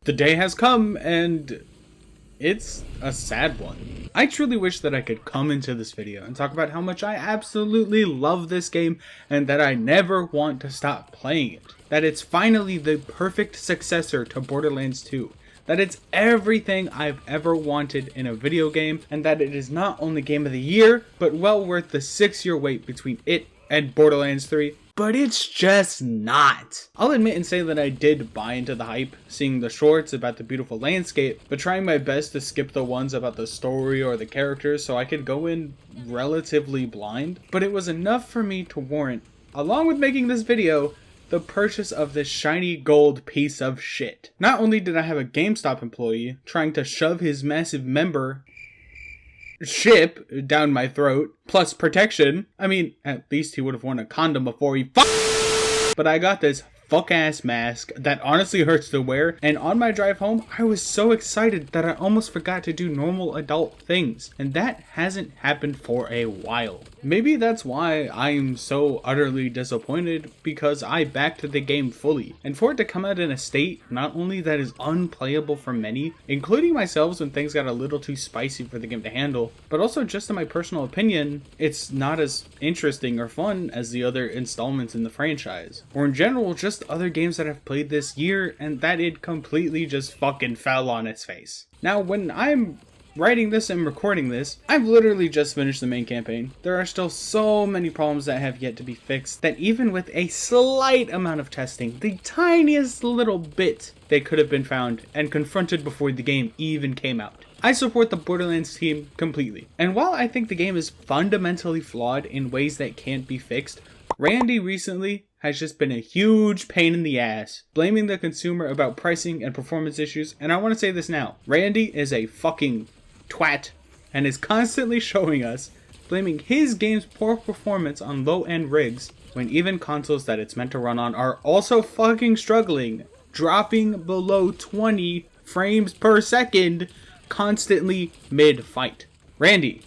the day has come, and it's a sad one. I truly wish that I could come into this video and talk about how much I absolutely love this game and that I never want to stop playing it. That it's finally the perfect successor to Borderlands 2. That it's everything I've ever wanted in a video game, and that it is not only game of the year, but well worth the 6-year wait between it and Borderlands 3. But it's just not. I'll admit and say that I did buy into the hype, seeing the shorts about the beautiful landscape, but trying my best to skip the ones about the story or the characters so I could go in relatively blind. But it was enough for me to warrant, along with making this video, the purchase of this shiny gold piece of shit. Not only did I have a GameStop employee trying to shove his massive membership down my throat, plus protection. I mean, at least he would have worn a condom before he But I got this fuck-ass mask that honestly hurts to wear, and on my drive home, I was so excited that I almost forgot to do normal adult things, and that hasn't happened for a while. Maybe that's why I'm so utterly disappointed, because I backed the game fully, and for it to come out in a state not only that is unplayable for many, including myself when things got a little too spicy for the game to handle, but also just in my personal opinion, it's not as interesting or fun as the other installments in the franchise, or in general just other games that I've played this year, and that it completely just fucking fell on its face. Now, when I'm writing this and recording this, I've literally just finished the main campaign. There are still so many problems that have yet to be fixed that even with a slight amount of testing, the tiniest little bit, they could have been found and confronted before the game even came out. I support the Borderlands team completely, and while I think the game is fundamentally flawed in ways that can't be fixed, Randy recently has just been a huge pain in the ass, blaming the consumer about pricing and performance issues, and I want to say this now. Randy is a fucking twat, and is constantly showing us, blaming his game's poor performance on low-end rigs, when even consoles that it's meant to run on are also fucking struggling, dropping below 20 frames per second, constantly mid-fight. Randy,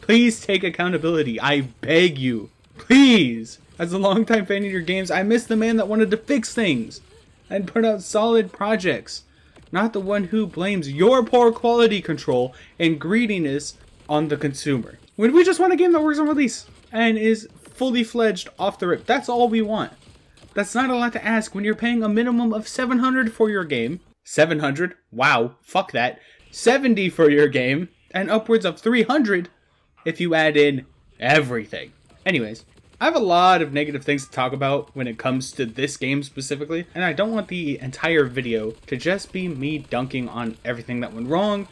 please take accountability, I beg you. Please! As a longtime fan of your games, I miss the man that wanted to fix things and put out solid projects, not the one who blames your poor quality control and greediness on the consumer. When we just want a game that works on release and is fully fledged off the rip, that's all we want. That's not a lot to ask when you're paying a minimum of $700 for your game. $700? Wow, fuck that. $70 for your game, and upwards of $300 if you add in everything. Anyways, I have a lot of negative things to talk about when it comes to this game specifically, and I don't want the entire video to just be me dunking on everything that went wrong,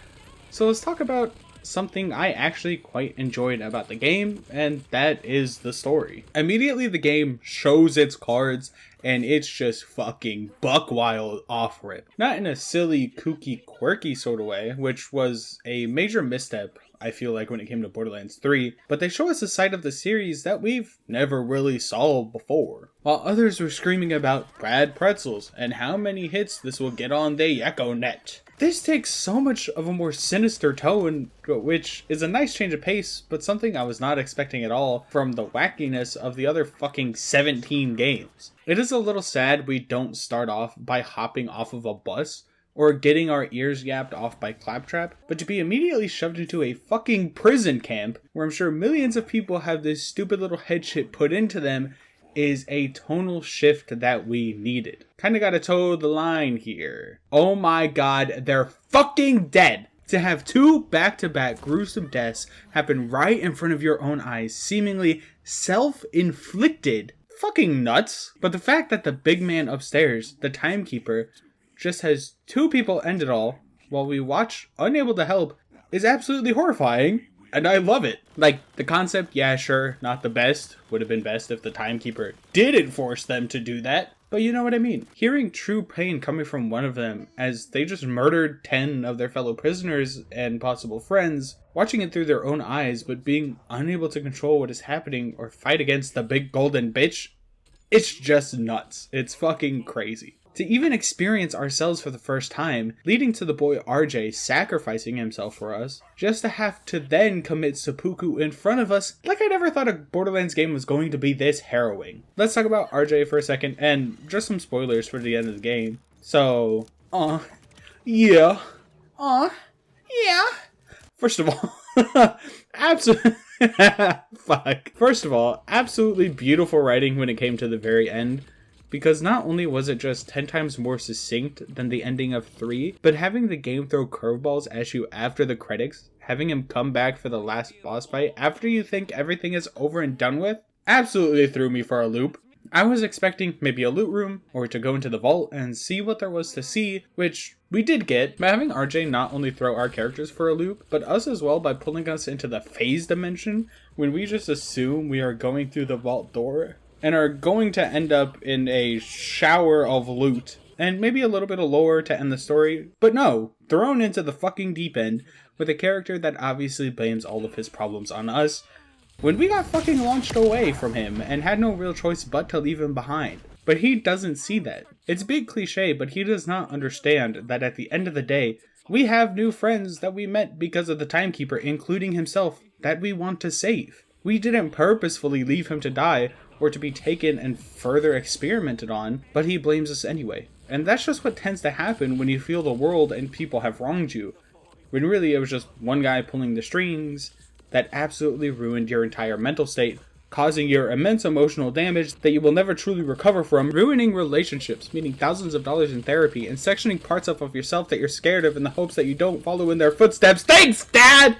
so let's talk about something I actually quite enjoyed about the game, and that is the story. Immediately the game shows its cards, and it's just fucking buck wild off rip. Not in a silly, kooky, quirky sort of way, which was a major misstep, I feel like, when it came to Borderlands 3, but they show us a side of the series that we've never really saw before. While others were screaming about Brad Pretzels and how many hits this will get on the EchoNet. This takes so much of a more sinister tone, which is a nice change of pace, but something I was not expecting at all from the wackiness of the other fucking 17 games. It is a little sad we don't start off by hopping off of a bus, or getting our ears yapped off by Claptrap, but to be immediately shoved into a fucking prison camp, where I'm sure millions of people have this stupid little head shit put into them, is a tonal shift that we needed. Kinda gotta toe the line here. Oh my god, they're fucking dead! To have two back-to-back gruesome deaths happen right in front of your own eyes, seemingly self-inflicted. Fucking nuts. But the fact that the big man upstairs, the timekeeper, just has two people end it all, while we watch unable to help, is absolutely horrifying, and I love it. Like, the concept, yeah, sure, not the best. Would have been best if the timekeeper didn't force them to do that, but you know what I mean. Hearing true pain coming from one of them, as they just murdered 10 of their fellow prisoners and possible friends, watching it through their own eyes, but being unable to control what is happening or fight against the big golden bitch, it's just nuts. It's fucking crazy. To even experience ourselves for the first time, leading to the boy RJ sacrificing himself for us, just to have to then commit seppuku in front of us, like I never thought a Borderlands game was going to be this harrowing. Let's talk about RJ for a second, and just some spoilers for the end of the game. So, Yeah. Yeah. First of all, absolutely. Fuck. First of all, absolutely beautiful writing when it came to the very end. Because not only was it just 10 times more succinct than the ending of 3, but having the game throw curveballs at you after the credits, having him come back for the last boss fight after you think everything is over and done with, absolutely threw me for a loop. I was expecting maybe a loot room, or to go into the vault and see what there was to see, which we did get, by having RJ not only throw our characters for a loop, but us as well by pulling us into the phase dimension, when we just assume we are going through the vault door, and are going to end up in a shower of loot, and maybe a little bit of lore to end the story, but no, thrown into the fucking deep end, with a character that obviously blames all of his problems on us, when we got fucking launched away from him and had no real choice but to leave him behind. But he doesn't see that. It's a big cliche, but he does not understand that at the end of the day, we have new friends that we met because of the Timekeeper, including himself, that we want to save. We didn't purposefully leave him to die or to be taken and further experimented on, but he blames us anyway. And that's just what tends to happen when you feel the world and people have wronged you. When really it was just one guy pulling the strings that absolutely ruined your entire mental state, causing your immense emotional damage that you will never truly recover from, ruining relationships, meaning thousands of dollars in therapy, and sectioning parts of yourself that you're scared of in the hopes that you don't follow in their footsteps. Thanks, Dad!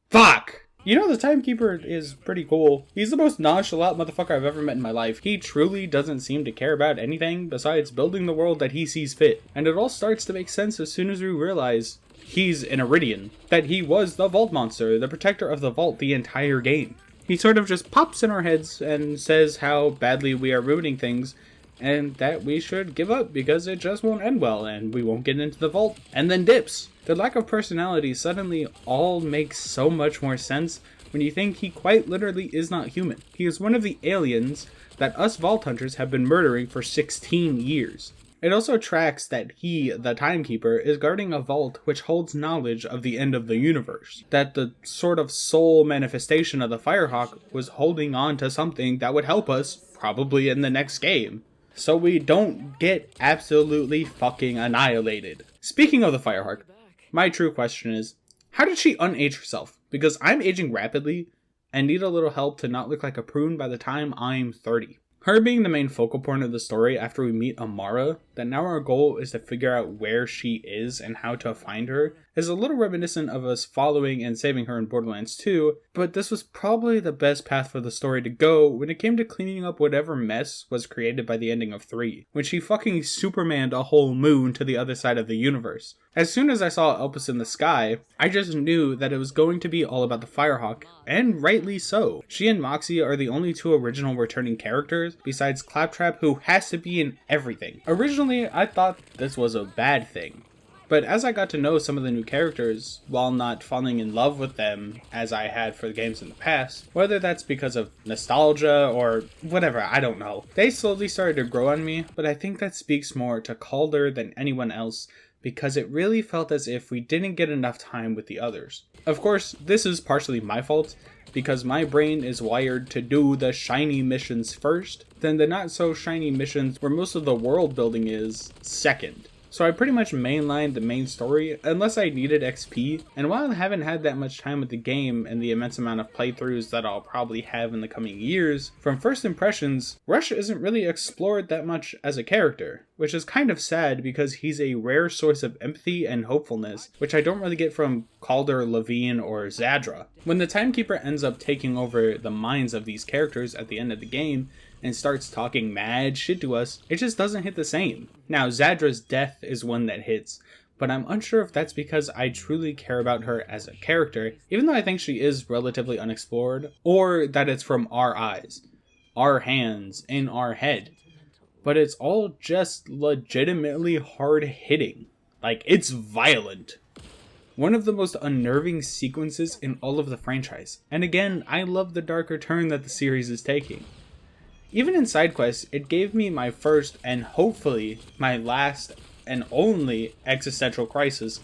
Fuck! You know, the Timekeeper is pretty cool. He's the most nonchalant motherfucker I've ever met in my life. He truly doesn't seem to care about anything besides building the world that he sees fit. And it all starts to make sense as soon as we realize he's an Iridian. That he was the Vault Monster, the protector of the Vault the entire game. He sort of just pops in our heads and says how badly we are ruining things and that we should give up because it just won't end well and we won't get into the Vault, and then dips. The lack of personality suddenly all makes so much more sense when you think he quite literally is not human. He is one of the aliens that us Vault Hunters have been murdering for 16 years. It also tracks that he, the Timekeeper, is guarding a vault which holds knowledge of the end of the universe. That the sort of soul manifestation of the Firehawk was holding on to something that would help us, probably in the next game. So we don't get absolutely fucking annihilated. Speaking of the Firehawk, my true question is, how did she unage herself? Because I'm aging rapidly and need a little help to not look like a prune by the time I'm 30. Her being the main focal point of the story after we meet Amara, that now our goal is to figure out where she is and how to find her, is a little reminiscent of us following and saving her in Borderlands 2, but this was probably the best path for the story to go when it came to cleaning up whatever mess was created by the ending of 3, when she fucking Supermaned a whole moon to the other side of the universe. As soon as I saw Elpis in the sky, I just knew that it was going to be all about the Firehawk, and rightly so. She and Moxie are the only two original returning characters, besides Claptrap, who has to be in everything. Originally, I thought this was a bad thing. But as I got to know some of the new characters, while not falling in love with them as I had for the games in the past, whether that's because of nostalgia or whatever, I don't know, they slowly started to grow on me, but I think that speaks more to Calder than anyone else, because it really felt as if we didn't get enough time with the others. Of course, this is partially my fault, because my brain is wired to do the shiny missions first, then the not so shiny missions where most of the world building is second. So I pretty much mainlined the main story unless I needed XP, and while I haven't had that much time with the game and the immense amount of playthroughs that I'll probably have in the coming years, from first impressions, Rush isn't really explored that much as a character, which is kind of sad because he's a rare source of empathy and hopefulness, which I don't really get from Calder, Levine, or Zadra. When the Timekeeper ends up taking over the minds of these characters at the end of the game, and starts talking mad shit to us, it just doesn't hit the same. Now, Zadra's death is one that hits, but I'm unsure if that's because I truly care about her as a character, even though I think she is relatively unexplored, or that it's from our eyes, our hands, in our head. But it's all just legitimately hard-hitting. Like, it's violent. One of the most unnerving sequences in all of the franchise. And again, I love the darker turn that the series is taking. Even in side quests, it gave me my first, and hopefully my last and only existential crisis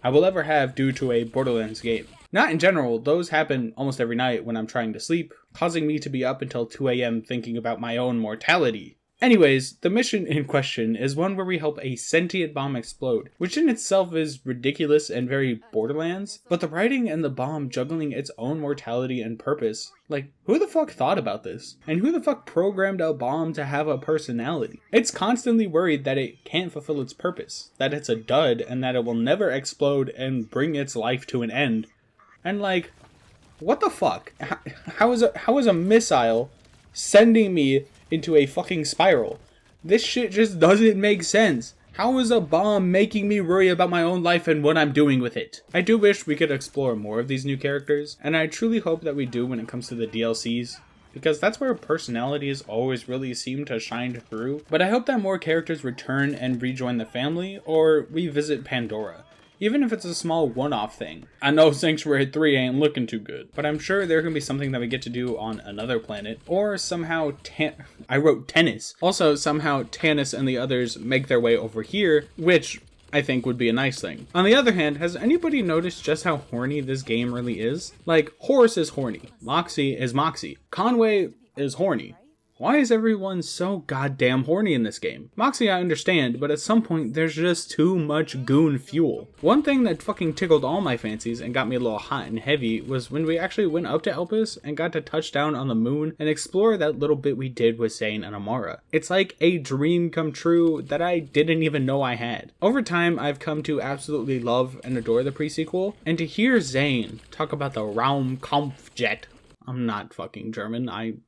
I will ever have due to a Borderlands game. Not in general, those happen almost every night when I'm trying to sleep, causing me to be up until 2 AM thinking about my own mortality. Anyways, the mission in question is one where we help a sentient bomb explode, which in itself is ridiculous and very Borderlands, but the writing and the bomb juggling its own mortality and purpose, like, who the fuck thought about this? And who the fuck programmed a bomb to have a personality? It's constantly worried that it can't fulfill its purpose, that it's a dud, and that it will never explode and bring its life to an end. And like, what the fuck? How is a missile sending me into a fucking spiral? This shit just doesn't make sense. How is a bomb making me worry about my own life and what I'm doing with it? I do wish we could explore more of these new characters, and I truly hope that we do when it comes to the DLCs, because that's where personalities always really seem to shine through. But I hope that more characters return and rejoin the family, or revisit Pandora. Even if it's a small one-off thing. I know Sanctuary 3 ain't looking too good, but I'm sure there can be something that we get to do on another planet, or somehow I wrote tennis. Also, somehow Tannis and the others make their way over here, which I think would be a nice thing. On the other hand, has anybody noticed just how horny this game really is? Like, Horus is horny, Moxie is Moxie, Conway is horny. Why is everyone so goddamn horny in this game? Moxie I understand, but at some point there's just too much goon fuel. One thing that fucking tickled all my fancies and got me a little hot and heavy was when we actually went up to Elpis and got to touch down on the moon and explore that little bit we did with Zane and Amara. It's like a dream come true that I didn't even know I had. Over time, I've come to absolutely love and adore the pre-sequel, and to hear Zane talk about the Raumkampfjet, I'm not fucking German. I'm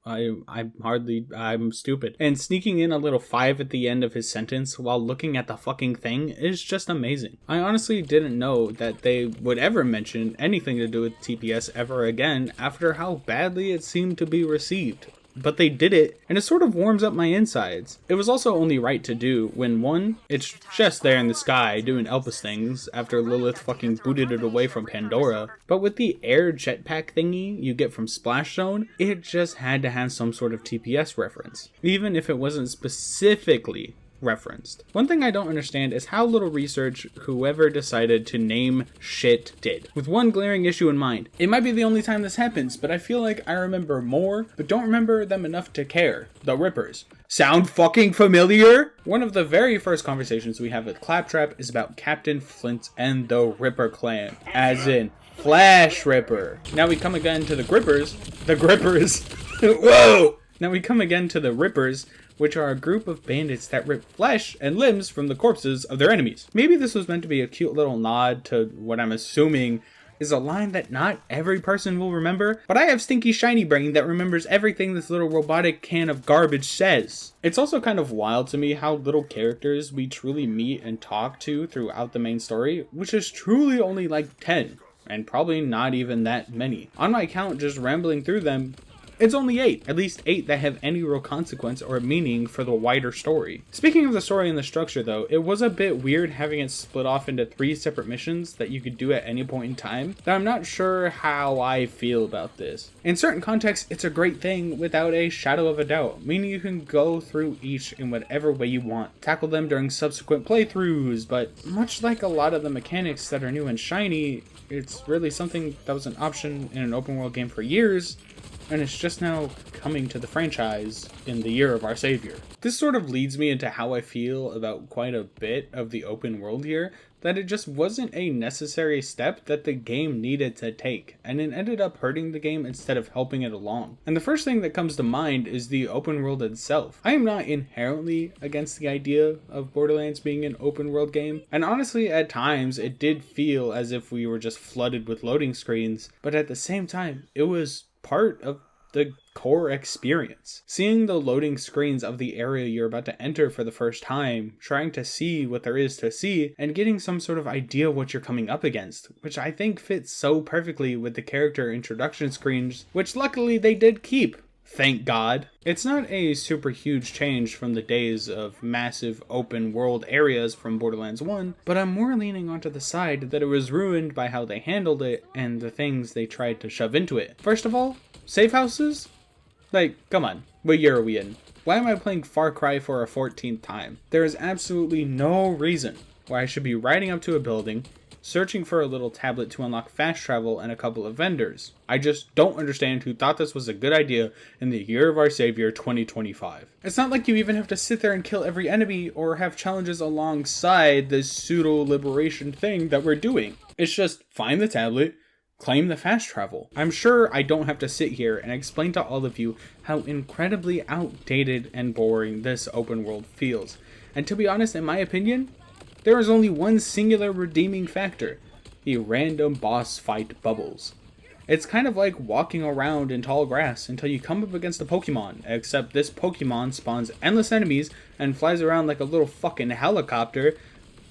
stupid. And sneaking in a little 5 at the end of his sentence while looking at the fucking thing is just amazing. I honestly didn't know that they would ever mention anything to do with TPS ever again after how badly it seemed to be received. But they did it, and it sort of warms up my insides. It was also only right to do when, one, it's just there in the sky doing Elpis things after Lilith fucking booted it away from Pandora, but with the air jetpack thingy you get from Splash Zone, it just had to have some sort of TPS reference, even if it wasn't specifically referenced. One thing I don't understand is how little research whoever decided to name shit did. With one glaring issue in mind. It might be the only time this happens, but I feel like I remember more, but don't remember them enough to care. The Rippers. Sound fucking familiar? One of the very first conversations we have with Claptrap is about Captain Flint and the Ripper clan. As in, Flash Ripper. Now we come again to the Grippers. The Grippers. Whoa! Now we come again to the Rippers, which are a group of bandits that rip flesh and limbs from the corpses of their enemies. Maybe this was meant to be a cute little nod to what I'm assuming is a line that not every person will remember, but I have stinky shiny brain that remembers everything this little robotic can of garbage says. It's also kind of wild to me how little characters we truly meet and talk to throughout the main story, which is truly only like 10, and probably not even that many. On my count, just rambling through them, it's only 8, at least 8 that have any real consequence or meaning for the wider story. Speaking of the story and the structure though, it was a bit weird having it split off into 3 separate missions that you could do at any point in time, that I'm not sure how I feel about this. In certain contexts, it's a great thing without a shadow of a doubt, meaning you can go through each in whatever way you want, tackle them during subsequent playthroughs, but much like a lot of the mechanics that are new and shiny, it's really something that was an option in an open world game for years, and it's just now coming to the franchise in the year of our savior. This sort of leads me into how I feel about quite a bit of the open world here, that it just wasn't a necessary step that the game needed to take, and it ended up hurting the game instead of helping it along. And the first thing that comes to mind is the open world itself. I am not inherently against the idea of Borderlands being an open world game, and honestly at times it did feel as if we were just flooded with loading screens, but at the same time it was part of the core experience. Seeing the loading screens of the area you're about to enter for the first time, trying to see what there is to see, and getting some sort of idea what you're coming up against, which I think fits so perfectly with the character introduction screens, which luckily they did keep. Thank God. It's not a super huge change from the days of massive open world areas from Borderlands 1, but I'm more leaning onto the side that it was ruined by how they handled it and the things they tried to shove into it. First of all, safe houses? Like, come on, what year are we in? Why am I playing Far Cry for a 14th time? There is absolutely no reason why I should be riding up to a building, searching for a little tablet to unlock fast travel and a couple of vendors. I just don't understand who thought this was a good idea in the year of our savior 2025. It's not like you even have to sit there and kill every enemy or have challenges alongside this pseudo-liberation thing that we're doing. It's just find the tablet, claim the fast travel. I'm sure I don't have to sit here and explain to all of you how incredibly outdated and boring this open world feels. And to be honest, in my opinion, there is only one singular redeeming factor: the random boss fight bubbles. It's kind of like walking around in tall grass until you come up against a Pokemon, except this Pokemon spawns endless enemies and flies around like a little fucking helicopter,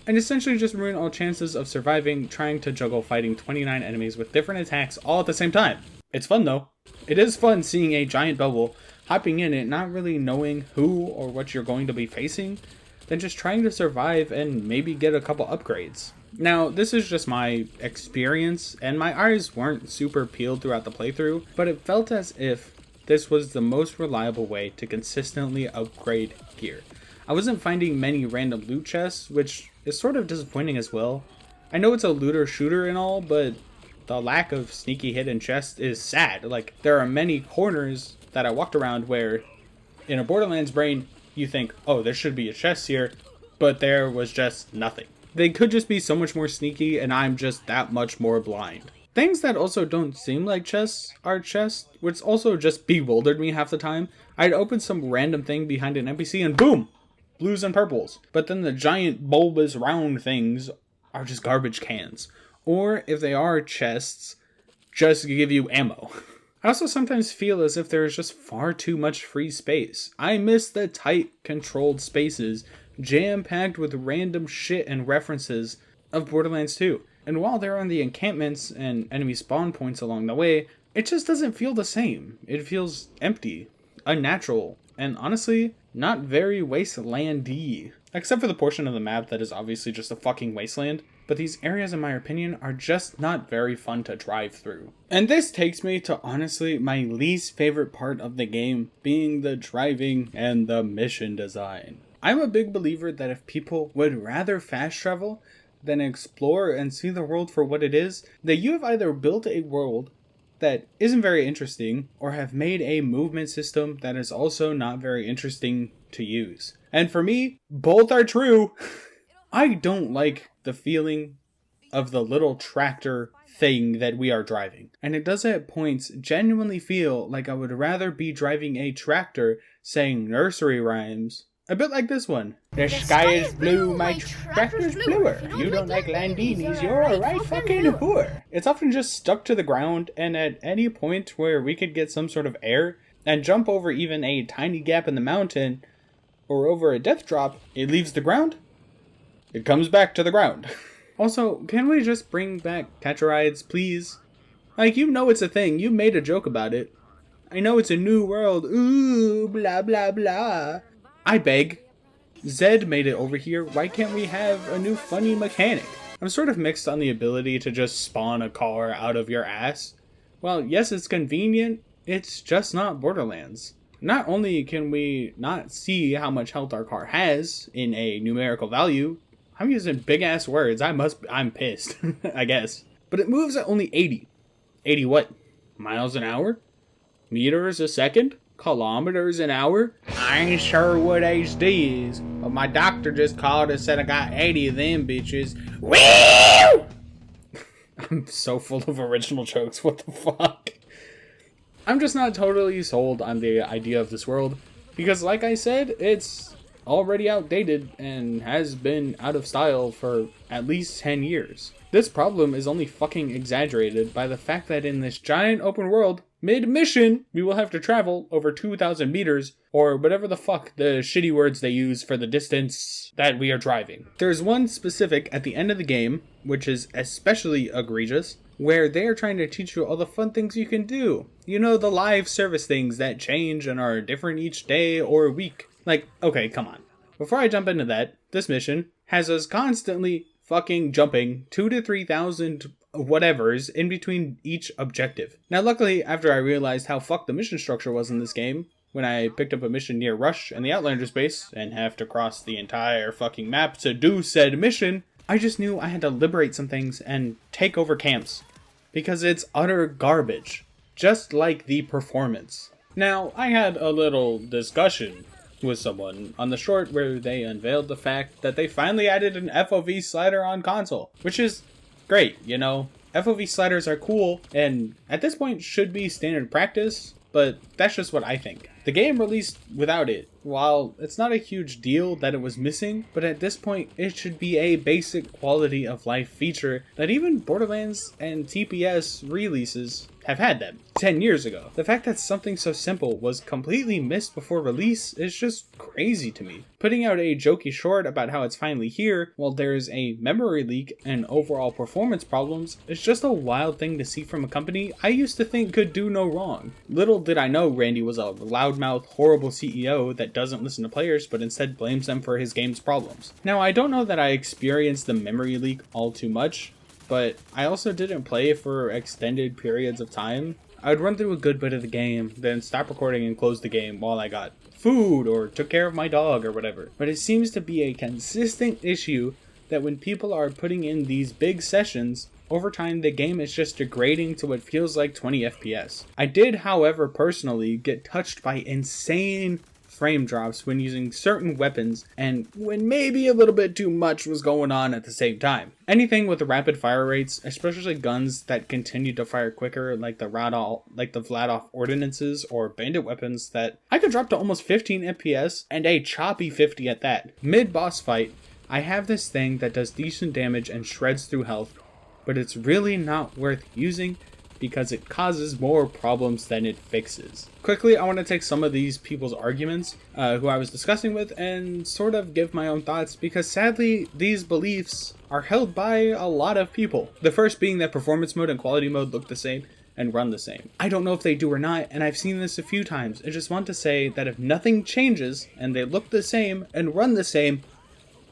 and essentially just ruin all chances of surviving trying to juggle fighting 29 enemies with different attacks all at the same time. It's fun though. It is fun seeing a giant bubble, hopping in it, not really knowing who or what you're going to be facing, then just trying to survive and maybe get a couple upgrades. Now, this is just my experience, and my eyes weren't super peeled throughout the playthrough, but it felt as if this was the most reliable way to consistently upgrade gear. I wasn't finding many random loot chests, which is sort of disappointing as well. I know it's a looter shooter and all, but the lack of sneaky hidden chests is sad. Like, there are many corners that I walked around where, in a Borderlands brain, you think, oh, there should be a chest here, but there was just nothing. They could just be so much more sneaky, and I'm just that much more blind. Things that also don't seem like chests are chests, which also just bewildered me half the time. I'd open some random thing behind an NPC and boom! Blues and purples. But then the giant bulbous round things are just garbage cans. Or if they are chests, just give you ammo. I also sometimes feel as if there is just far too much free space. I miss the tight, controlled spaces, jam-packed with random shit and references of Borderlands 2. And while there are the encampments and enemy spawn points along the way, it just doesn't feel the same. It feels empty, unnatural, and honestly, not very wasteland-y. Except for the portion of the map that is obviously just a fucking wasteland. But these areas, in my opinion, are just not very fun to drive through. And this takes me to, honestly, my least favorite part of the game, being the driving and the mission design. I'm a big believer that if people would rather fast travel than explore and see the world for what it is, that you have either built a world that isn't very interesting, or have made a movement system that is also not very interesting to use. And for me, both are true. I don't like the feeling of the little tractor thing that we are driving. And it does at points genuinely feel like I would rather be driving a tractor saying nursery rhymes. A bit like this one. The sky is blue, my tractor's bluer. You don't like Landinis, you're a right fucking whore. It's often just stuck to the ground, and at any point where we could get some sort of air and jump over even a tiny gap in the mountain or over a death drop, it leaves the ground. It comes back to the ground. Also, can we just bring back catch rides, please? Like, you know it's a thing. You made a joke about it. I know it's a new world. Ooh, blah, blah, blah. I beg. Zed made it over here. Why can't we have a new funny mechanic? I'm sort of mixed on the ability to just spawn a car out of your ass. Well, yes, it's convenient. It's just not Borderlands. Not only can we not see how much health our car has in a numerical value, I'm using big ass words. I'm pissed, I guess. But it moves at only 80. 80 what? Miles an hour? Meters a second? Kilometers an hour? I ain't sure what HD is, but my doctor just called and said I got 80 of them bitches. Woo! I'm so full of original jokes. What the fuck? I'm just not totally sold on the idea of this world, because like I said, it's already outdated and has been out of style for at least 10 years. This problem is only fucking exaggerated by the fact that in this giant open world, mid-mission, we will have to travel over 2,000 meters, or whatever the fuck the shitty words they use for the distance that we are driving. There's one specific at the end of the game, which is especially egregious, where they are trying to teach you all the fun things you can do. You know, the live service things that change and are different each day or week. Like, okay, come on. Before I jump into that, this mission has us constantly fucking jumping 2,000 to 3,000 whatevers in between each objective. Now, luckily, after I realized how fucked the mission structure was in this game, when I picked up a mission near Rush and the Outlander base and have to cross the entire fucking map to do said mission, I just knew I had to liberate some things and take over camps, because it's utter garbage, just like the performance. Now, I had a little discussion with someone on the short where they unveiled the fact that they finally added an FOV slider on console, which is great, you know? FOV sliders are cool, and at this point should be standard practice, but that's just what I think. The game released without it. While it's not a huge deal that it was missing, but at this point it should be a basic quality of life feature that even Borderlands and TPS releases have had them 10 years ago. The fact that something so simple was completely missed before release is just crazy to me. Putting out a jokey short about how it's finally here, while there's a memory leak and overall performance problems, is just a wild thing to see from a company I used to think could do no wrong. Little did I know Randy was a loudmouth, horrible CEO that doesn't listen to players but instead blames them for his game's problems. Now, I don't know that I experienced the memory leak all too much, but I also didn't play for extended periods of time. I would run through a good bit of the game, then stop recording and close the game while I got food or took care of my dog or whatever. But it seems to be a consistent issue that when people are putting in these big sessions, over time the game is just degrading to what feels like 20 FPS. I did, however, personally get touched by insane frame drops when using certain weapons and when maybe a little bit too much was going on at the same time. Anything with the rapid fire rates, especially guns that continue to fire quicker like the Vladoff ordinances or bandit weapons that I could drop to almost 15 FPS and a choppy 50 at that. Mid-boss fight, I have this thing that does decent damage and shreds through health, but it's really not worth using because it causes more problems than it fixes. Quickly, I want to take some of these people's arguments who I was discussing with and sort of give my own thoughts, because sadly, these beliefs are held by a lot of people. The first being that performance mode and quality mode look the same and run the same. I don't know if they do or not, and I've seen this a few times. I just want to say that if nothing changes and they look the same and run the same,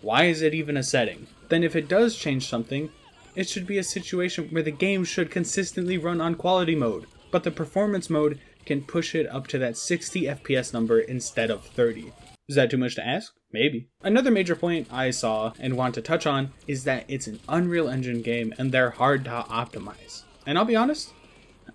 why is it even a setting? Then if it does change something, it should be a situation where the game should consistently run on quality mode, but the performance mode can push it up to that 60 FPS number instead of 30. Is that too much to ask? Maybe. Another major point I saw and want to touch on is that it's an Unreal Engine game and they're hard to optimize. And I'll be honest,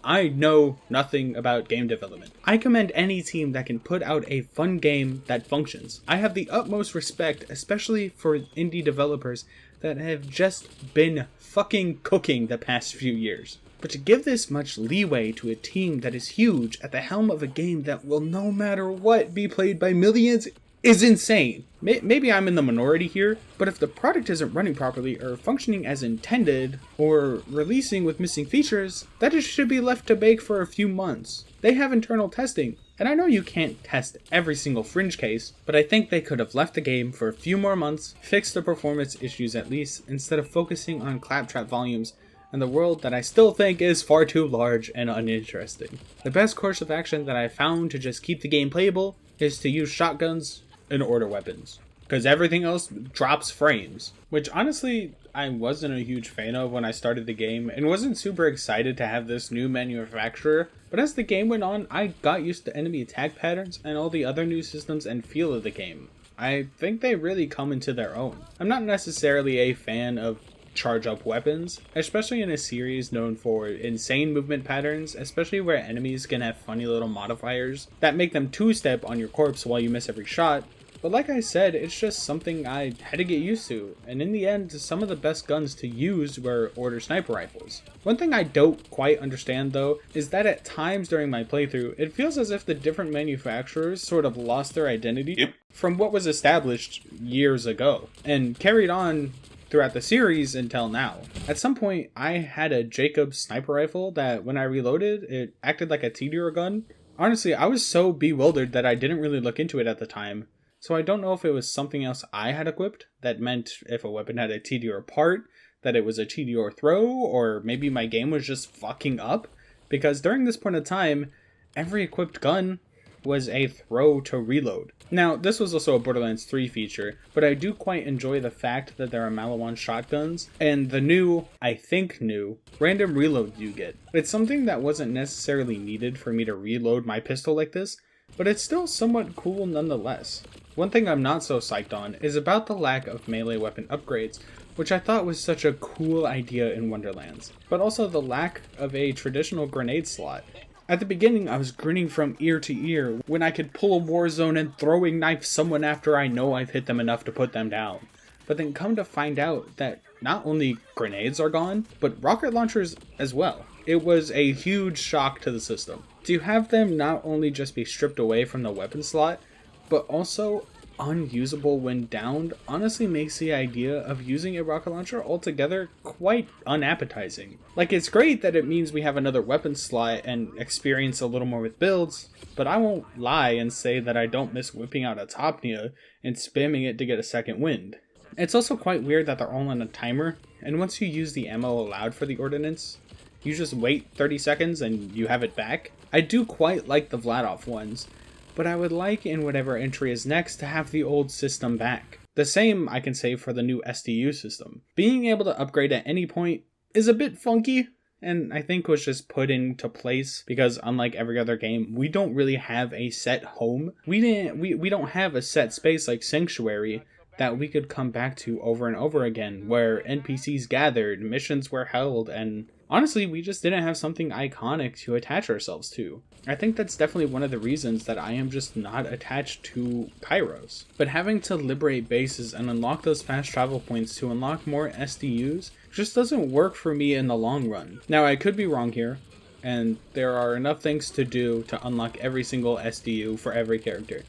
I know nothing about game development. I commend any team that can put out a fun game that functions. I have the utmost respect, especially for indie developers that have just been fucking cooking the past few years. But to give this much leeway to a team that is huge at the helm of a game that will no matter what be played by millions is insane. Maybe I'm in the minority here, but if the product isn't running properly or functioning as intended or releasing with missing features, that should be left to bake for a few months. They have internal testing, and I know you can't test every single fringe case, but I think they could have left the game for a few more months, fixed the performance issues at least, instead of focusing on claptrap volumes and the world that I still think is far too large and uninteresting. The best course of action that I found to just keep the game playable is to use shotguns and order weapons, because everything else drops frames, which honestly I wasn't a huge fan of when I started the game and wasn't super excited to have this new manufacturer, but as the game went on I got used to enemy attack patterns and all the other new systems and feel of the game. I think they really come into their own. I'm not necessarily a fan of charge up weapons, especially in a series known for insane movement patterns, especially where enemies can have funny little modifiers that make them two-step on your corpse while you miss every shot. But like I said, it's just something I had to get used to, and in the end, some of the best guns to use were order sniper rifles. One thing I don't quite understand though, is that at times during my playthrough, it feels as if the different manufacturers sort of lost their identity from what was established years ago, and carried on throughout the series until now. At some point, I had a Jacobs sniper rifle that when I reloaded, it acted like a TDR gun. Honestly, I was so bewildered that I didn't really look into it at the time. So I don't know if it was something else I had equipped that meant if a weapon had a TDR part, that it was a TDR throw, or maybe my game was just fucking up. Because during this point of time, every equipped gun was a throw to reload. Now, this was also a Borderlands 3 feature, but I do quite enjoy the fact that there are Malawan shotguns, and the new, I think new, random reload you get. It's something that wasn't necessarily needed for me to reload my pistol like this, but it's still somewhat cool nonetheless. One thing I'm not so psyched on is about the lack of melee weapon upgrades which I thought was such a cool idea in Wonderlands, but also the lack of a traditional grenade slot. At the beginning, I was grinning from ear to ear when I could pull a Warzone and throwing knife someone after I know I've hit them enough to put them down. But then come to find out that not only grenades are gone, but rocket launchers as well. It was a huge shock to the system. To have them not only just be stripped away from the weapon slot, but also unusable when downed honestly makes the idea of using a rocket launcher altogether quite unappetizing. Like, it's great that it means we have another weapon slot and experience a little more with builds, but I won't lie and say that I don't miss whipping out a Topnia and spamming it to get a second wind. It's also quite weird that they're all on a timer, and once you use the ammo allowed for the ordnance, you just wait 30 seconds and you have it back. I do quite like the Vladov ones, but I would like in whatever entry is next to have the old system back. The same I can say for the new SDU system. Being able to upgrade at any point is a bit funky, and I think was just put into place because unlike every other game, we don't really have a set home. We don't have a set space like Sanctuary that we could come back to over and over again, where NPCs gathered, missions were held, and honestly, we just didn't have something iconic to attach ourselves to. I think that's definitely one of the reasons that I am just not attached to Kairos. But having to liberate bases and unlock those fast travel points to unlock more SDUs just doesn't work for me in the long run. Now, I could be wrong here, and there are enough things to do to unlock every single SDU for every character.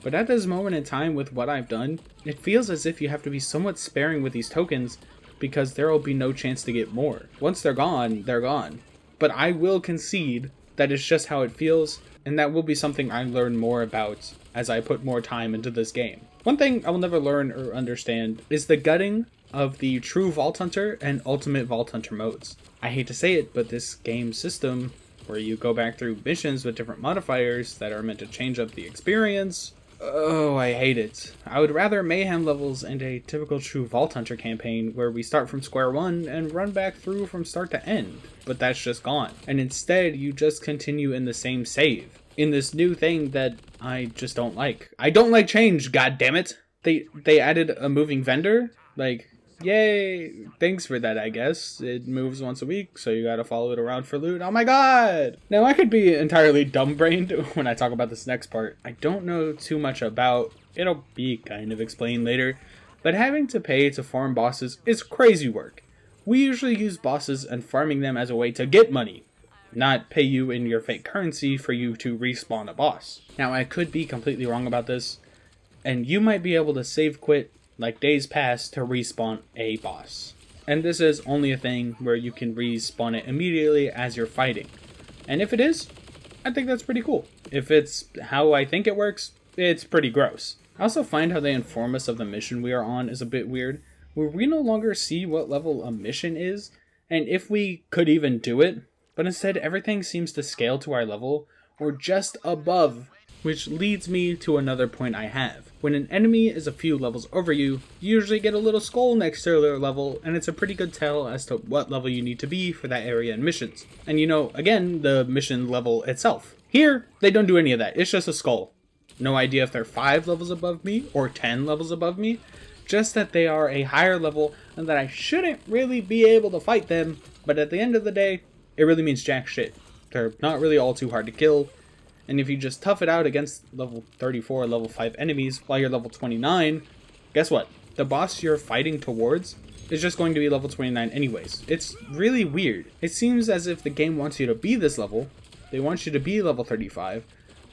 But at this moment in time with what I've done, it feels as if you have to be somewhat sparing with these tokens because there will be no chance to get more. Once they're gone, they're gone. But I will concede that it's just how it feels, and that will be something I learn more about as I put more time into this game. One thing I will never learn or understand is the gutting of the true Vault Hunter and Ultimate Vault Hunter modes. I hate to say it, but this game system, where you go back through missions with different modifiers that are meant to change up the experience, oh, I hate it. I would rather mayhem levels and a typical true Vault Hunter campaign where we start from square one and run back through from start to end, but that's just gone. And instead, you just continue in the same save, in this new thing that I just don't like. I don't like change, goddammit! They added a moving vendor, like, yay, thanks for that, I guess. It moves once a week, so you gotta follow it around for loot. Oh my god! Now, I could be entirely dumb-brained when I talk about this next part. I don't know too much about, it'll be kind of explained later, but having to pay to farm bosses is crazy work. We usually use bosses and farming them as a way to get money, not pay you in your fake currency for you to respawn a boss. Now, I could be completely wrong about this, and you might be able to save quit like days pass to respawn a boss. And this is only a thing where you can respawn it immediately as you're fighting. And if it is, I think that's pretty cool. If it's how I think it works, it's pretty gross. I also find how they inform us of the mission we are on is a bit weird, where we no longer see what level a mission is, and if we could even do it, but instead everything seems to scale to our level, or just above, which leads me to another point I have. When an enemy is a few levels over you, you usually get a little skull next to their level, and it's a pretty good tell as to what level you need to be for that area in missions. And you know, again, the mission level itself. Here, they don't do any of that, it's just a skull. No idea if they're 5 levels above me, or 10 levels above me, just that they are a higher level, and that I shouldn't really be able to fight them, but at the end of the day, it really means jack shit. They're not really all too hard to kill, and if you just tough it out against level 34, level 5 enemies while you're level 29, guess what? The boss you're fighting towards is just going to be level 29 anyways. It's really weird. It seems as if the game wants you to be this level, they want you to be level 35,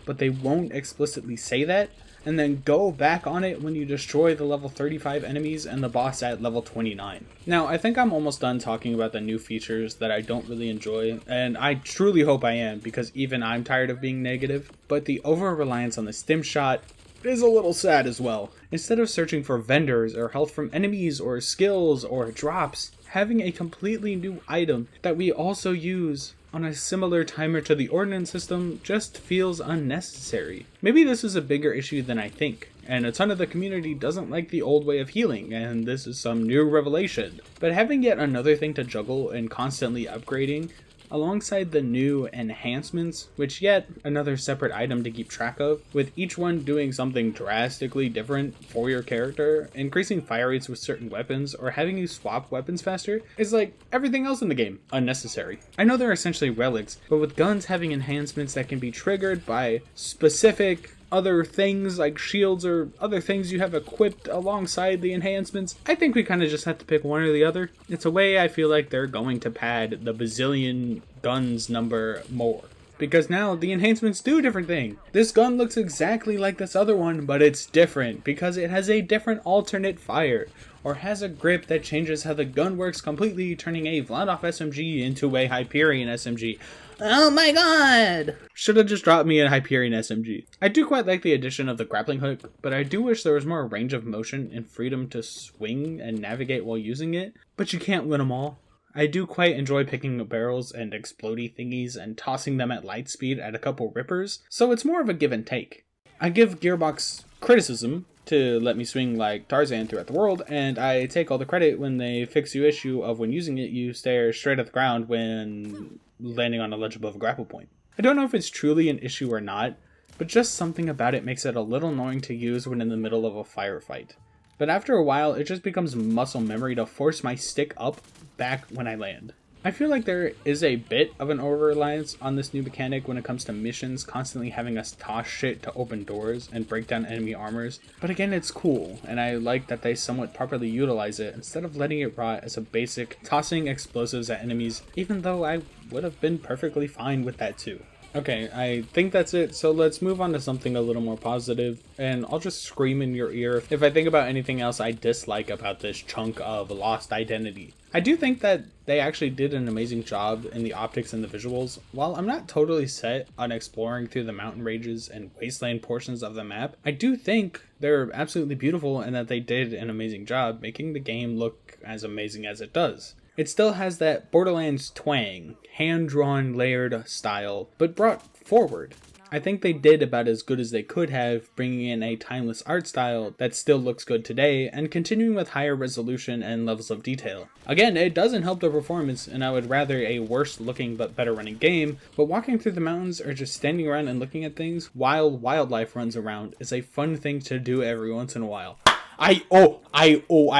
but they won't explicitly say that, and then go back on it when you destroy the level 35 enemies and the boss at level 29. Now, I think I'm almost done talking about the new features that I don't really enjoy, and I truly hope I am, because even I'm tired of being negative, but the over-reliance on the stim shot is a little sad as well. Instead of searching for vendors or health from enemies or skills or drops, having a completely new item that we also use on a similar timer to the ordnance system just feels unnecessary. Maybe this is a bigger issue than I think, and a ton of the community doesn't like the old way of healing, and this is some new revelation. But having yet another thing to juggle and constantly upgrading alongside the new enhancements, which yet another separate item to keep track of, with each one doing something drastically different for your character. Increasing fire rates with certain weapons or having you swap weapons faster is like everything else in the game, unnecessary. I know they're essentially relics, but with guns having enhancements that can be triggered by specific other things like shields or other things you have equipped alongside the enhancements, I think we kind of just have to pick one or the other. It's a way I feel like they're going to pad the bazillion guns number more, because now the enhancements do a different thing. This gun looks exactly like this other one, but it's different because it has a different alternate fire, or has a grip that changes how the gun works completely, turning a Vladov SMG into a Hyperion SMG. Oh my god! Should have just dropped me a Hyperion SMG. I do quite like the addition of the grappling hook, but I do wish there was more range of motion and freedom to swing and navigate while using it, but you can't win them all. I do quite enjoy picking up barrels and explodey thingies and tossing them at light speed at a couple rippers, so it's more of a give and take. I give Gearbox criticism to let me swing like Tarzan throughout the world, and I take all the credit when they fix the issue of when using it you stare straight at the ground when landing on a ledge above a grapple point. I don't know if it's truly an issue or not, but just something about it makes it a little annoying to use when in the middle of a firefight. But after a while, it just becomes muscle memory to force my stick up back when I land. I feel like there is a bit of an over-reliance on this new mechanic when it comes to missions, constantly having us toss shit to open doors and break down enemy armors. But again, it's cool, and I like that they somewhat properly utilize it instead of letting it rot as a basic tossing explosives at enemies, even though I would have been perfectly fine with that too. Okay, I think that's it, so let's move on to something a little more positive, and I'll just scream in your ear if I think about anything else I dislike about this chunk of Lost Identity. I do think that they actually did an amazing job in the optics and the visuals. While I'm not totally set on exploring through the mountain ranges and wasteland portions of the map, I do think they're absolutely beautiful and that they did an amazing job making the game look as amazing as it does. It still has that Borderlands twang, hand-drawn layered style, but brought forward. I think they did about as good as they could have, bringing in a timeless art style that still looks good today, and continuing with higher resolution and levels of detail. Again, it doesn't help the performance, and I would rather a worse looking but better running game, but walking through the mountains or just standing around and looking at things while wildlife runs around is a fun thing to do every once in a while. I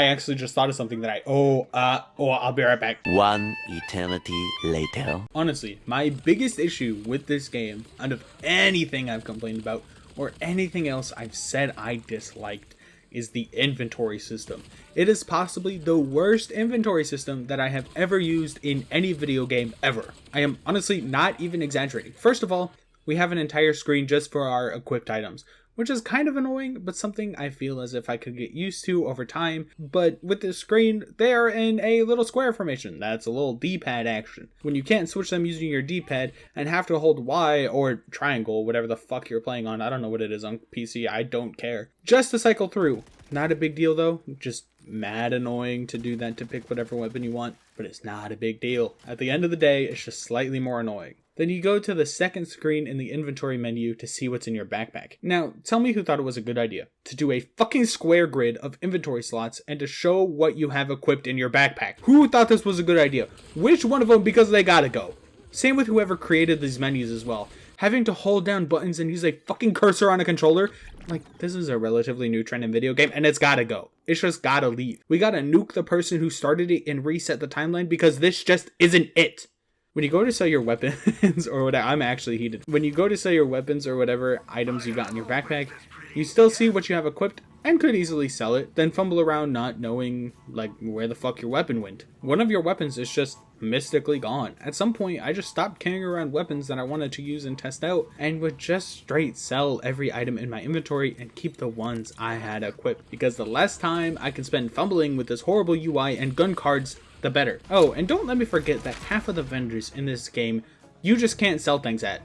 actually just thought of something that I'll be right back. One eternity later. Honestly, my biggest issue with this game, out of anything I've complained about, or anything else I've said I disliked, is the inventory system. It is possibly the worst inventory system that I have ever used in any video game ever. I am honestly not even exaggerating. First of all, we have an entire screen just for our equipped items, which is kind of annoying, but something I feel as if I could get used to over time. But with this screen, they are in a little square formation. That's a little D-pad action. When you can't switch them using your D-pad and have to hold Y or triangle, whatever the fuck you're playing on. I don't know what it is on PC, I don't care. Just to cycle through. Not a big deal though, just mad annoying to do that to pick whatever weapon you want, but it's not a big deal. At the end of the day, it's just slightly more annoying. Then you go to the second screen in the inventory menu to see what's in your backpack. Now, tell me who thought it was a good idea to do a fucking square grid of inventory slots and to show what you have equipped in your backpack. Who thought this was a good idea? Which one of them? Because they gotta go. Same with whoever created these menus as well. Having to hold down buttons and use a fucking cursor on a controller. Like, this is a relatively new trend in video game and it's gotta go. It's just gotta leave. We gotta nuke the person who started it and reset the timeline because this just isn't it. When you go to sell your weapons, or whatever, I'm actually heated. When you go to sell your weapons or whatever items you got in your backpack, you still see what you have equipped and could easily sell it, then fumble around not knowing, like, where the fuck your weapon went. One of your weapons is just mystically gone. At some point, I just stopped carrying around weapons that I wanted to use and test out, and would just straight sell every item in my inventory and keep the ones I had equipped. Because the less time I can spend fumbling with this horrible UI and gun cards, the better. Oh, and don't let me forget that half of the vendors in this game, you just can't sell things at.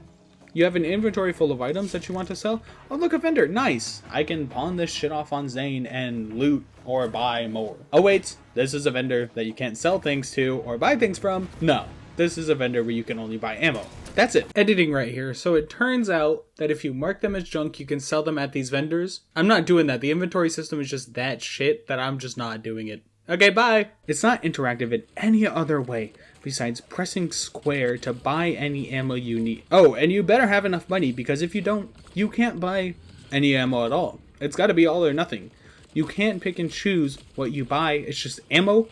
You have an inventory full of items that you want to sell? Oh, look, a vendor. Nice. I can pawn this shit off on Zane and loot or buy more. Oh, wait. This is a vendor that you can't sell things to or buy things from. No. This is a vendor where you can only buy ammo. That's it. Editing right here. So it turns out that if you mark them as junk, you can sell them at these vendors. I'm not doing that. The inventory system is just that shit that I'm just not doing it. Okay, bye. It's not interactive in any other way besides pressing square to buy any ammo you need. Oh, and you better have enough money, because if you don't, you can't buy any ammo at all. It's got to be all or nothing. You can't pick and choose what you buy. It's just ammo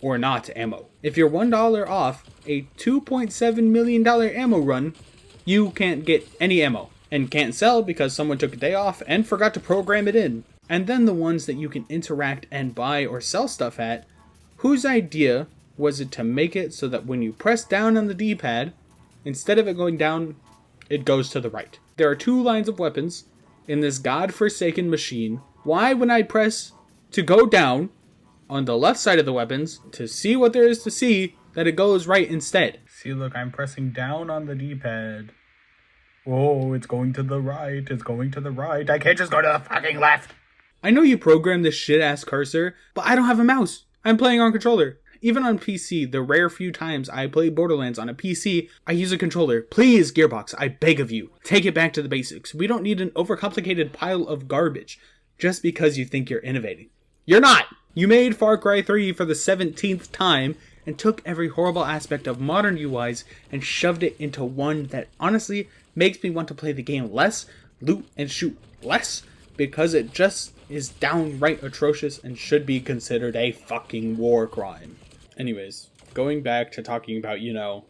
or not ammo. If you're $1 off a $2.7 million ammo run, you can't get any ammo and can't sell because someone took a day off and forgot to program it in. And then the ones that you can interact and buy or sell stuff at, whose idea was it to make it so that when you press down on the D-pad, instead of it going down, it goes to the right? There are 2 lines of weapons in this godforsaken machine. Why, when I press to go down on the left side of the weapons to see what there is to see, that it goes right instead? See, look, I'm pressing down on the D-pad. Oh, it's going to the right. It's going to the right. I can't just go to the fucking left. I know you programmed this shit-ass cursor, but I don't have a mouse. I'm playing on controller. Even on PC, the rare few times I play Borderlands on a PC, I use a controller. Please, Gearbox, I beg of you, take it back to the basics. We don't need an overcomplicated pile of garbage just because you think you're innovating. You're not! You made Far Cry 3 for the 17th time and took every horrible aspect of modern UIs and shoved it into one that honestly makes me want to play the game less, loot and shoot less, because it just is downright atrocious and should be considered a fucking war crime. Anyways, going back to talking about,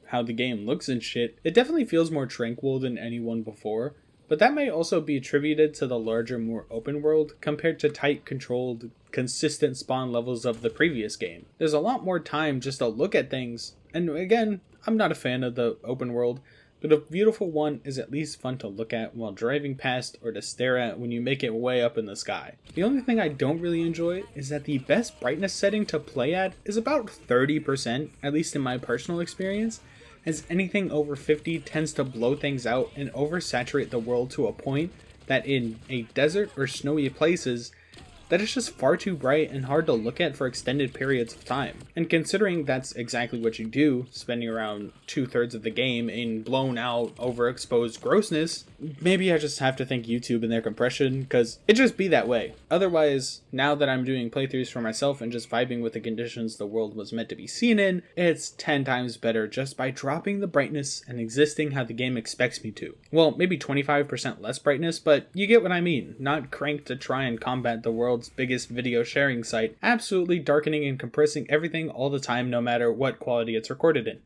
how the game looks and shit, it definitely feels more tranquil than any one before, but that may also be attributed to the larger, more open world compared to tight, controlled, consistent spawn levels of the previous game. There's a lot more time just to look at things, and again, I'm not a fan of the open world, but a beautiful one is at least fun to look at while driving past or to stare at when you make it way up in the sky. The only thing I don't really enjoy is that the best brightness setting to play at is about 30%, at least in my personal experience, as anything over 50 tends to blow things out and oversaturate the world to a point that in a desert or snowy places, that is just far too bright and hard to look at for extended periods of time. And considering that's exactly what you do, spending around 2/3 of the game in blown out, overexposed grossness, maybe I just have to thank YouTube and their compression, because it just be that way. Otherwise, now that I'm doing playthroughs for myself and just vibing with the conditions the world was meant to be seen in, it's 10 times better just by dropping the brightness and existing how the game expects me to. Well, maybe 25% less brightness, but you get what I mean. Not cranked to try and combat the world's biggest video sharing site, absolutely darkening and compressing everything all the time no matter what quality it's recorded in.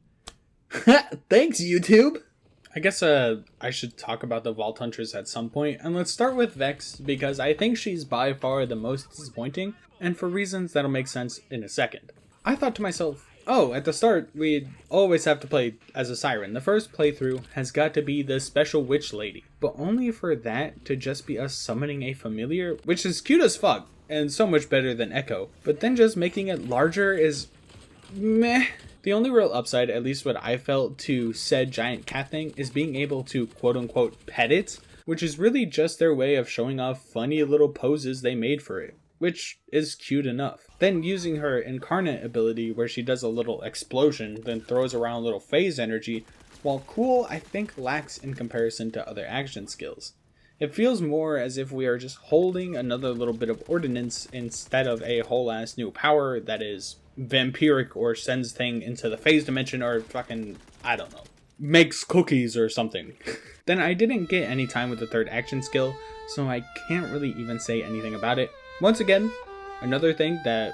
Thanks, YouTube! I guess I should talk about the Vault Hunters at some point, and let's start with Vex, because I think she's by far the most disappointing, and for reasons that'll make sense in a second. I thought to myself, oh, at the start, we'd always have to play as a siren. The first playthrough has got to be the special witch lady, but only for that to just be us summoning a familiar, which is cute as fuck, and so much better than Echo, but then just making it larger is meh. The only real upside, at least what I felt, to said giant cat thing is being able to quote-unquote pet it, which is really just their way of showing off funny little poses they made for it, which is cute enough. Then using her incarnate ability where she does a little explosion, then throws around a little phase energy, while cool, I think lacks in comparison to other action skills. It feels more as if we are just holding another little bit of ordnance instead of a whole ass new power that is vampiric or sends thing into the phase dimension or fucking, I don't know, makes cookies or something. Then I didn't get any time with the third action skill, so I can't really even say anything about it. Once again, another thing that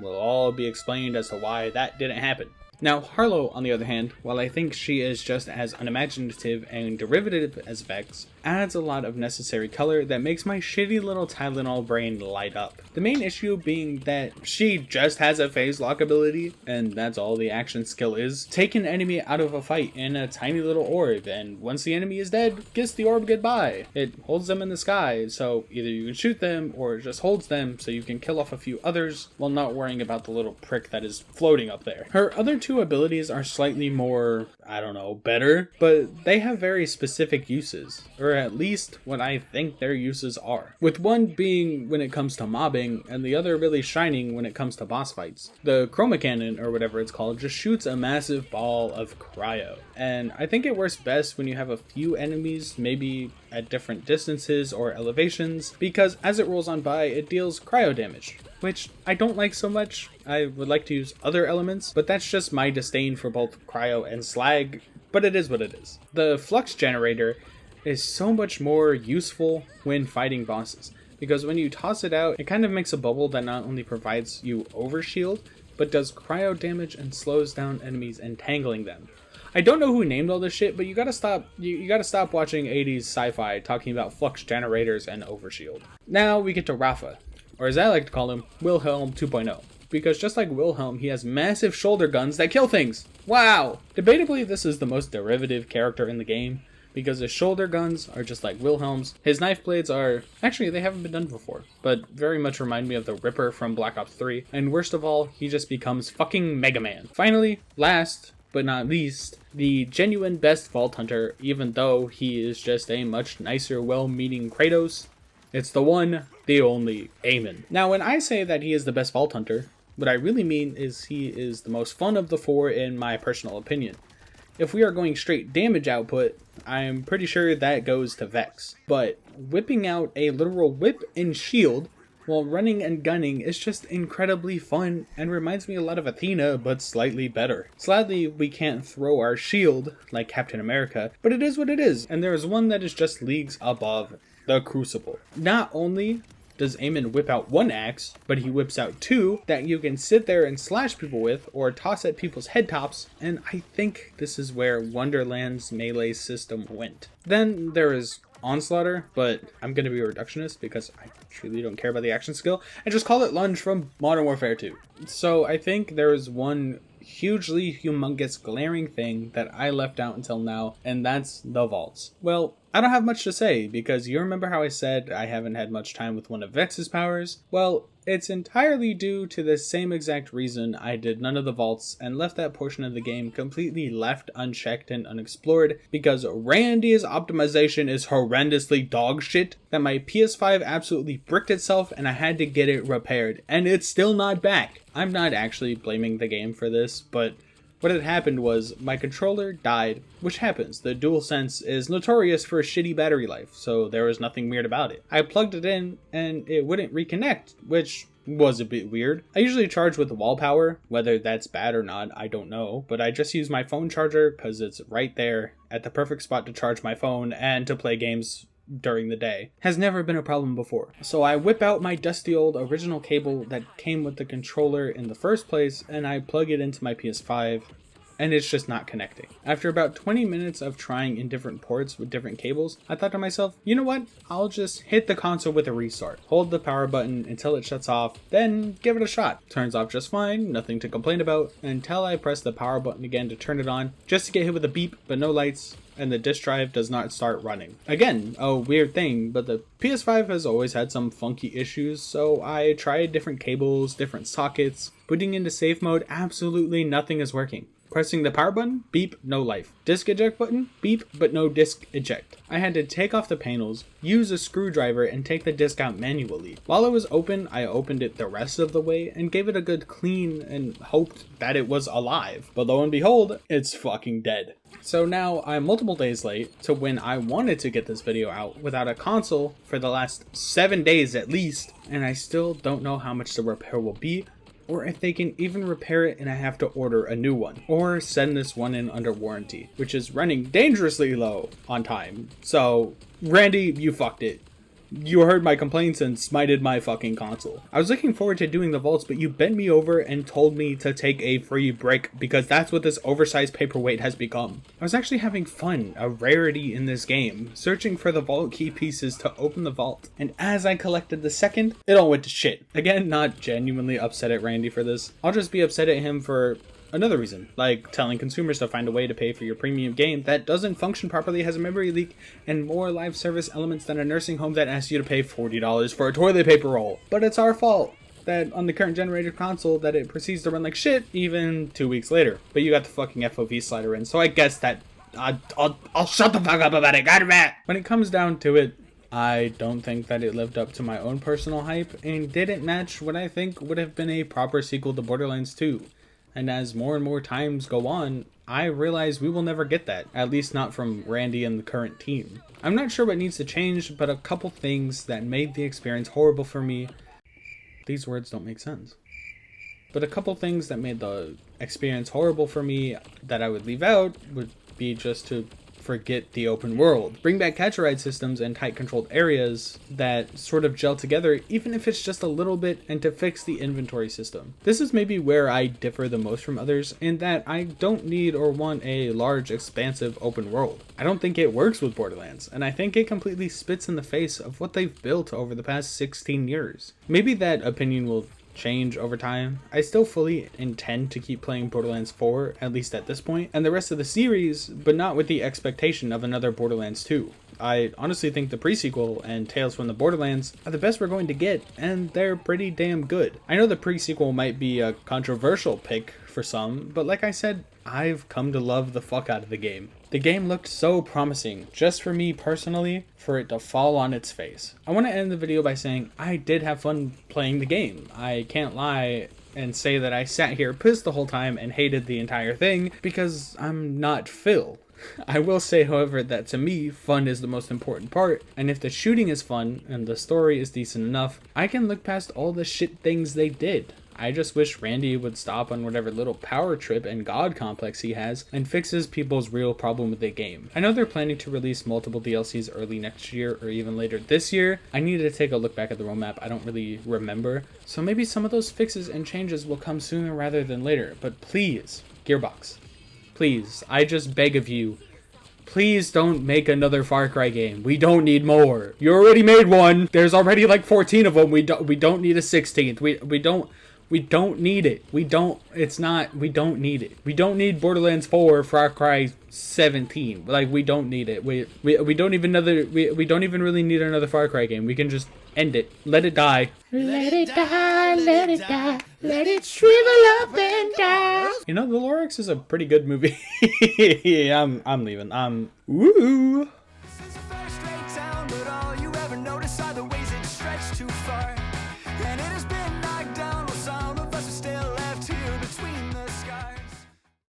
will all be explained as to why that didn't happen. Now, Harlow, on the other hand, while I think she is just as unimaginative and derivative as Vex, adds a lot of necessary color that makes my shitty little Tylenol brain light up. The main issue being that she just has a phase lock ability, and that's all the action skill is. Take an enemy out of a fight in a tiny little orb, and once the enemy is dead, kiss the orb goodbye. It holds them in the sky, so either you can shoot them, or it just holds them so you can kill off a few others, while not worrying about the little prick that is floating up there. Her other two abilities are slightly more, I don't know, better, but they have very specific uses, or at least what I think their uses are. With one being when it comes to mobbing, and the other really shining when it comes to boss fights. The chroma cannon, or whatever it's called, just shoots a massive ball of cryo, and I think it works best when you have a few enemies, maybe at different distances or elevations, because as it rolls on by, it deals cryo damage, which I don't like so much. I would like to use other elements, but that's just my disdain for both cryo and slag, but it is what it is. The flux generator is so much more useful when fighting bosses, because when you toss it out, it kind of makes a bubble that not only provides you overshield, but does cryo damage and slows down enemies, entangling them. I don't know who named all this shit, but you gotta stop watching 80s sci-fi talking about flux generators and overshield. Now we get to Rafa, or as I like to call him, Wilhelm 2.0. Because just like Wilhelm, he has massive shoulder guns that kill things. Wow! Debatably, this is the most derivative character in the game, because his shoulder guns are just like Wilhelm's. His knife blades are... Actually, they haven't been done before, but very much remind me of the Ripper from Black Ops 3. And worst of all, he just becomes fucking Mega Man. Finally, last but not least, the genuine best Vault Hunter, even though he is just a much nicer, well-meaning Kratos. It's the one, the only, Eamon. Now, when I say that he is the best Vault Hunter, what I really mean is he is the most fun of the four in my personal opinion. If we are going straight damage output, I'm pretty sure that goes to Vex. But whipping out a literal whip and shield while running and gunning is just incredibly fun and reminds me a lot of Athena, but slightly better. Sadly, we can't throw our shield like Captain America, but it is what it is, and there is one that is just leagues above, the Crucible. Not only does Eamon whip out one axe, but he whips out two that you can sit there and slash people with or toss at people's head tops, and I think this is where Wonderland's melee system went. Then there is Onslaughter, but I'm going to be a reductionist because I truly don't care about the action skill, and just call it Lunge from Modern Warfare 2. So I think there is one hugely humongous glaring thing that I left out until now, and that's the vaults. Well, I don't have much to say, because you remember how I said I haven't had much time with one of Vex's powers? Well, it's entirely due to the same exact reason I did none of the vaults and left that portion of the game completely left unchecked and unexplored, because Randy's optimization is horrendously dog shit that my PS5 absolutely bricked itself and I had to get it repaired, and it's still not back. I'm not actually blaming the game for this, but what had happened was my controller died, which happens. The DualSense is notorious for a shitty battery life, so there was nothing weird about it. I plugged it in and it wouldn't reconnect, which was a bit weird. I usually charge with wall power, whether that's bad or not, I don't know, but I just use my phone charger because it's right there at the perfect spot to charge my phone and to play games during the day. Has never been a problem before. So I whip out my dusty old original cable that came with the controller in the first place and I plug it into my PS5 and it's just not connecting. After about 20 minutes of trying in different ports with different cables, I thought to myself, you know what? I'll just hit the console with a restart. Hold the power button until it shuts off, then give it a shot. Turns off just fine, nothing to complain about, until I press the power button again to turn it on, just to get hit with a beep, but no lights, and the disk drive does not start running. Again, a weird thing, but the PS5 has always had some funky issues, so I tried different cables, different sockets. Putting into safe mode, absolutely nothing is working. Pressing the power button, beep, no life. Disk eject button, beep, but no disk eject. I had to take off the panels, use a screwdriver, and take the disk out manually. While it was open, I opened it the rest of the way and gave it a good clean and hoped that it was alive. But lo and behold, it's fucking dead. So now I'm multiple days late to when I wanted to get this video out without a console for the last 7 days at least, and I still don't know how much the repair will be, or if they can even repair it and I have to order a new one, or send this one in under warranty, which is running dangerously low on time. So, Randy, you fucked it. You heard my complaints and smited my fucking console. I was looking forward to doing the vaults, but you bent me over and told me to take a free break because that's what this oversized paperweight has become. I was actually having fun, a rarity in this game, searching for the vault key pieces to open the vault. And as I collected the second, it all went to shit. Again, not genuinely upset at Randy for this. I'll just be upset at him for another reason, like telling consumers to find a way to pay for your premium game that doesn't function properly, has a memory leak, and more live service elements than a nursing home that asks you to pay $40 for a toilet paper roll. But it's our fault. that on the current generator console that it proceeds to run like shit even 2 weeks later. But you got the fucking FOV slider in, so I guess that I'll shut the fuck up about it. God damn it. When it comes down to it, I don't think that it lived up to my own personal hype and didn't match what I think would have been a proper sequel to Borderlands 2. And as more and more times go on, I realize we will never get that, at least not from Randy and the current team. I'm not sure what needs to change, but a couple things that made the experience horrible for me. These words don't make sense. But a couple things that made the experience horrible for me that I would leave out would be just to forget the open world. Bring back catch ride systems and tight controlled areas that sort of gel together, even if it's just a little bit, and to fix the inventory system. This is maybe where I differ the most from others, in that I don't need or want a large, expansive open world. I don't think it works with Borderlands, and I think it completely spits in the face of what they've built over the past 16 years. Maybe that opinion will change over time. I still fully intend to keep playing Borderlands 4, at least at this point, and the rest of the series, but not with the expectation of another Borderlands 2. I honestly think the pre-sequel and Tales from the Borderlands are the best we're going to get, and they're pretty damn good. I know the pre-sequel might be a controversial pick for some, but like I said, I've come to love the fuck out of the game. The game looked so promising, just for me personally, for it to fall on its face. I want to end the video by saying I did have fun playing the game. I can't lie and say that I sat here pissed the whole time and hated the entire thing, because I'm not Phil. I will say, however, that to me, fun is the most important part, and if the shooting is fun and the story is decent enough, I can look past all the shit things they did. I just wish Randy would stop on whatever little power trip and god complex he has and fixes people's real problem with the game. I know they're planning to release multiple DLCs early next year or even later this year. I need to take a look back at the roadmap. I don't really remember. So maybe some of those fixes and changes will come sooner rather than later. But please, Gearbox, please, I just beg of you, please don't make another Far Cry game. We don't need more. You already made one. There's already like 14 of them. We don't need a 16th. We don't need it. We don't need it. We don't need Borderlands 4, Far Cry 17. Like, we don't need it. We don't even really need another Far Cry game. We can just end it. Let it die. Let it die, let it die. Let it shrivel up and die. You know, The Lorax is a pretty good movie. Yeah, I'm leaving. Woo! This is a first-rate town, but all you ever notice are the ways it stretch too far.